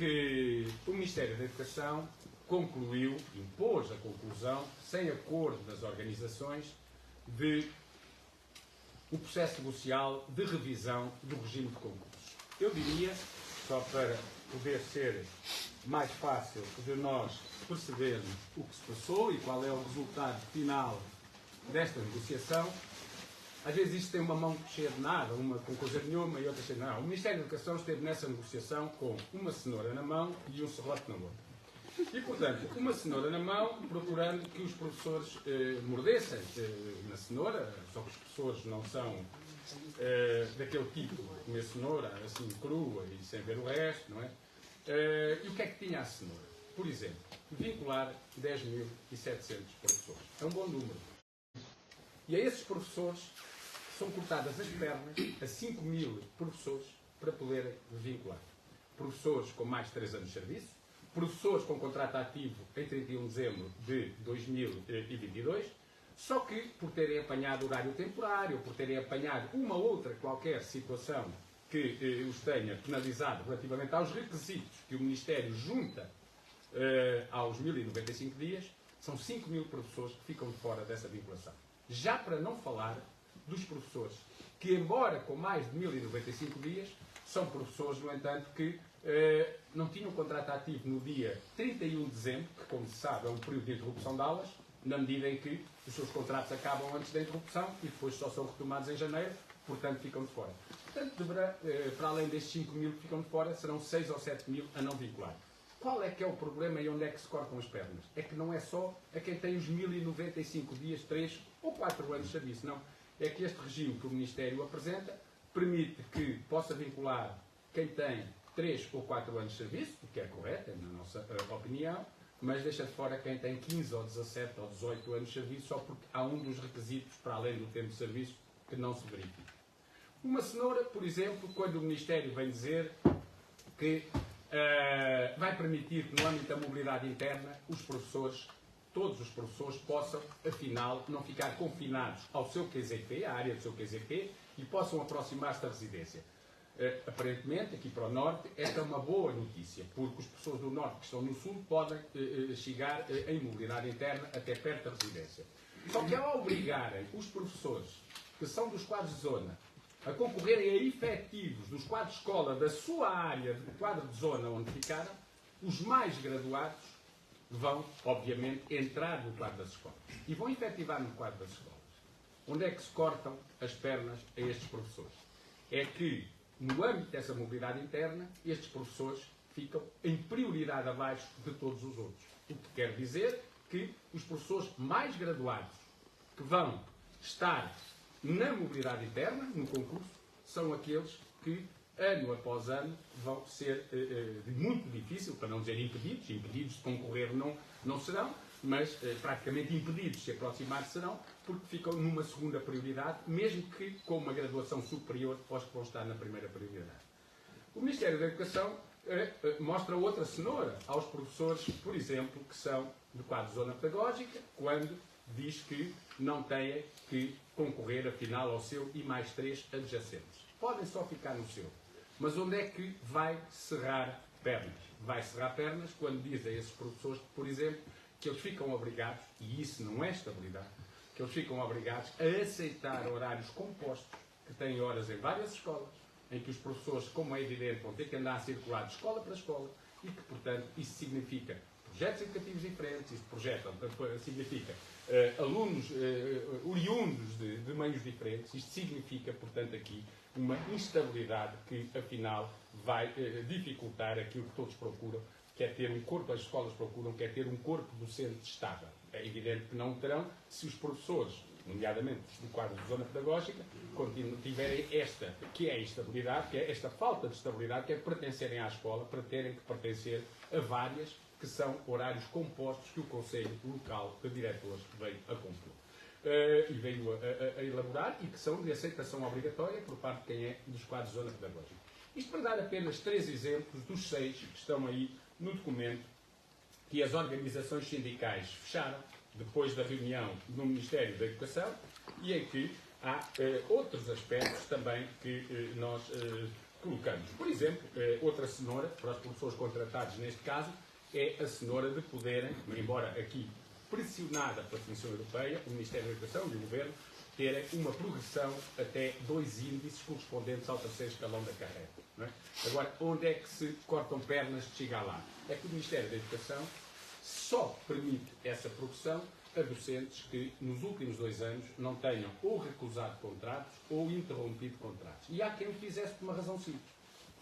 que o Ministério da Educação concluiu, impôs a conclusão, sem acordo das organizações, de o processo negocial de revisão do regime de concursos. Eu diria, só para poder ser mais fácil de nós percebermos o que se passou e qual é o resultado final desta negociação, às vezes isto tem uma mão cheia de nada, uma com coisa nenhuma e outra cheia de nada. O Ministério da Educação esteve nessa negociação com uma cenoura na mão e um serrote na outra. E, portanto, uma cenoura na mão, procurando que os professores mordessem na cenoura, só que os professores não são daquele tipo de comer cenoura, assim, crua e sem ver o resto, não é? E o que é que tinha a cenoura? Por exemplo, vincular 10.700 professores. É um bom número. E a esses professores são cortadas as pernas a 5.000 professores para poderem vincular. Professores com mais de 3 anos de serviço, professores com contrato ativo em 31 de dezembro de 2022, só que por terem apanhado horário temporário, por terem apanhado uma outra qualquer situação que os tenha penalizado relativamente aos requisitos que o Ministério junta aos 1.095 dias, são 5.000 professores que ficam de fora dessa vinculação. Já para não falar dos professores que, embora com mais de 1.095 dias, são professores, no entanto, que não tinham contrato ativo no dia 31 de dezembro, que, como se sabe, é um período de interrupção de aulas, na medida em que os seus contratos acabam antes da interrupção e depois só são retomados em janeiro, portanto ficam de fora. Portanto, deverá, para além destes 5.000 que ficam de fora, serão 6 ou 7.000 a não vincular. Qual é que é o problema e onde é que se cortam as pernas? É que não é só a quem tem os 1.095 dias, 3 ou 4 anos de serviço, não. É que este regime que o Ministério apresenta permite que possa vincular quem tem 3 ou 4 anos de serviço, o que é correto, na nossa opinião, mas deixa de fora quem tem 15 ou 17 ou 18 anos de serviço, só porque há um dos requisitos, para além do tempo de serviço, que não se verifica. Uma cenoura, por exemplo, quando o Ministério vem dizer que vai permitir que, no âmbito da mobilidade interna, os professores, todos os professores, possam, afinal, não ficar confinados ao seu QZP, à área do seu QZP, e possam aproximar-se da residência. Aparentemente, aqui para o Norte, esta é uma boa notícia, porque as pessoas do Norte que estão no Sul podem chegar em mobilidade interna até perto da residência. Só que ao obrigarem os professores, que são dos quadros de zona, a concorrerem a efetivos dos quadros de escola da sua área, do quadro de zona onde ficaram, os mais graduados vão, obviamente, entrar no quadro das escolas. E vão efetivar no quadro das escolas. Onde é que se cortam as pernas a estes professores? É que, no âmbito dessa mobilidade interna, estes professores ficam em prioridade abaixo de todos os outros. O que quer dizer que os professores mais graduados que vão estar na mobilidade interna, no concurso, são aqueles que, ano após ano, vão ser muito difícil, para não dizer impedidos de concorrer não serão, mas praticamente impedidos de se aproximar serão, porque ficam numa segunda prioridade, mesmo que com uma graduação superior aos que vão estar na primeira prioridade. O Ministério da Educação mostra outra cenoura aos professores, por exemplo, que são do quadro de zona pedagógica, quando diz que não têm que concorrer, afinal, ao seu e mais 3 adjacentes. Podem só ficar no seu. Mas onde é que vai cerrar pernas? Vai cerrar pernas quando diz a esses professores, por exemplo, que eles ficam obrigados, e isso não é estabilidade, que eles ficam obrigados a aceitar horários compostos, que têm horas em várias escolas, em que os professores, como é evidente, vão ter que andar a circular de escola para escola, e que, portanto, isso significa projetos educativos diferentes, isso significa alunos oriundos de meios diferentes, isto significa, portanto, aqui uma instabilidade que, afinal, vai dificultar aquilo que todos procuram, que é ter um corpo, as escolas procuram, que é ter um corpo docente estável. É evidente que não terão se os professores, nomeadamente do quadro de zona pedagógica, tiverem esta, que é a instabilidade, que é esta falta de estabilidade, que é pertencerem à escola, para terem que pertencer a várias, que são horários compostos que o Conselho Local de Diretores veio a compor. E veio a elaborar, e que são de aceitação obrigatória por parte de quem é dos quadros de zona pedagógica. Isto para dar apenas 3 exemplos dos 6 que estão aí no documento que as organizações sindicais fecharam depois da reunião no Ministério da Educação, e em que há outros aspectos também que nós colocamos. Por exemplo, outra cenoura, para os professores contratados neste caso, é a cenoura de poderem, embora aqui pressionada pela Comissão Europeia, o Ministério da Educação e o Governo, terem uma progressão até 2 índices correspondentes ao 3º escalão da carreira. Não é? Agora, onde é que se cortam pernas de chegar lá? É que o Ministério da Educação só permite essa progressão a docentes que nos últimos 2 anos não tenham ou recusado contratos ou interrompido contratos. E há quem o fizesse por uma razão simples.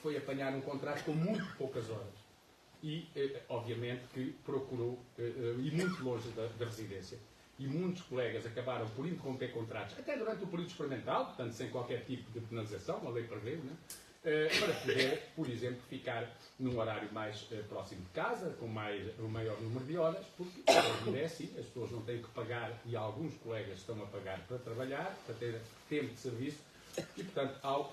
Foi apanhar um contrato com muito poucas horas. E, obviamente, que procurou ir muito longe da residência. E muitos colegas acabaram por interromper contratos, até durante o período experimental, portanto, sem qualquer tipo de penalização, a lei prevê, né? Para poder, por exemplo, ficar num horário mais próximo de casa, com um maior número de horas, porque é assim, as pessoas não têm que pagar, e alguns colegas estão a pagar para trabalhar, para ter tempo de serviço, e, portanto, ao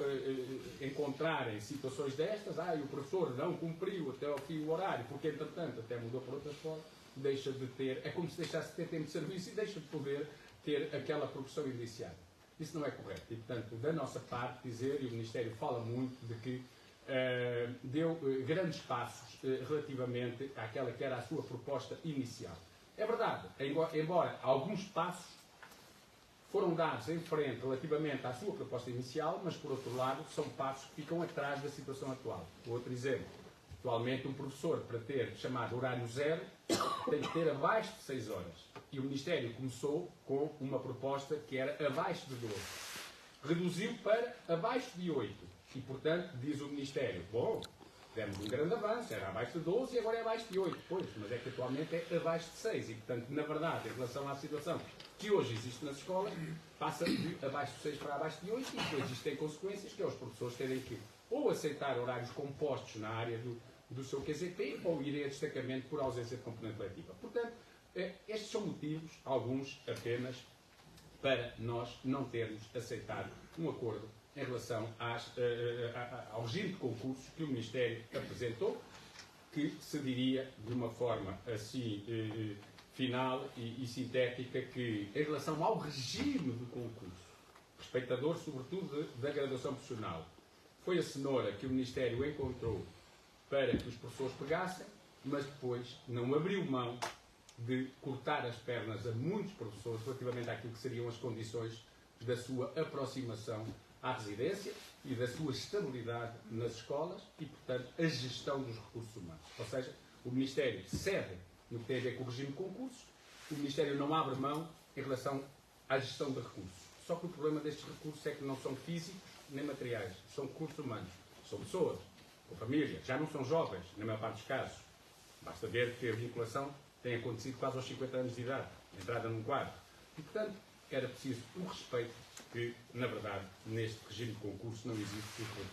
encontrarem situações destas, o professor não cumpriu até ao fim o horário, porque, entretanto, até mudou para outra escola, deixa de ter, é como se deixasse de ter tempo de serviço e deixa de poder ter aquela progressão iniciada. Isso não é correto. E, portanto, da nossa parte, dizer, e o Ministério fala muito, de que deu grandes passos relativamente àquela que era a sua proposta inicial. É verdade, embora alguns passos foram dados em frente relativamente à sua proposta inicial, mas, por outro lado, são passos que ficam atrás da situação atual. Outro exemplo. Atualmente, um professor, para ter chamado horário zero, tem que ter abaixo de 6 horas. E o Ministério começou com uma proposta que era abaixo de 12. Reduziu para abaixo de 8. E, portanto, diz o Ministério, bom, demos um grande avanço, era abaixo de 12 e agora é abaixo de 8. Pois, mas é que atualmente é abaixo de 6. E, portanto, na verdade, em relação à situação que hoje existe nas escolas, passa de abaixo de 6 para abaixo de 8 e depois isto tem consequências que é os professores terem que ou aceitar horários compostos na área do seu QZP ou irem a destacamento por ausência de componente letiva. Portanto, estes são motivos, alguns apenas, para nós não termos aceitado um acordo em relação ao regime de concursos que o Ministério apresentou, que se diria de uma forma assim final e sintética que, em relação ao regime de concurso, respeitador sobretudo da graduação profissional, foi a cenoura que o Ministério encontrou para que os professores pegassem, mas depois não abriu mão de cortar as pernas a muitos professores relativamente àquilo que seriam as condições da sua aproximação à residência e da sua estabilidade nas escolas e, portanto, a gestão dos recursos humanos. Ou seja, o Ministério cede no que tem a ver com o regime de concursos, o Ministério não abre mão em relação à gestão de recursos. Só que o problema destes recursos é que não são físicos nem materiais, são recursos humanos. São pessoas, com família, já não são jovens, na maior parte dos casos. Basta ver que a vinculação tem acontecido quase aos 50 anos de idade, entrada num quadro. E, portanto, era preciso um respeito que, na verdade, neste regime de concurso não existe por todos.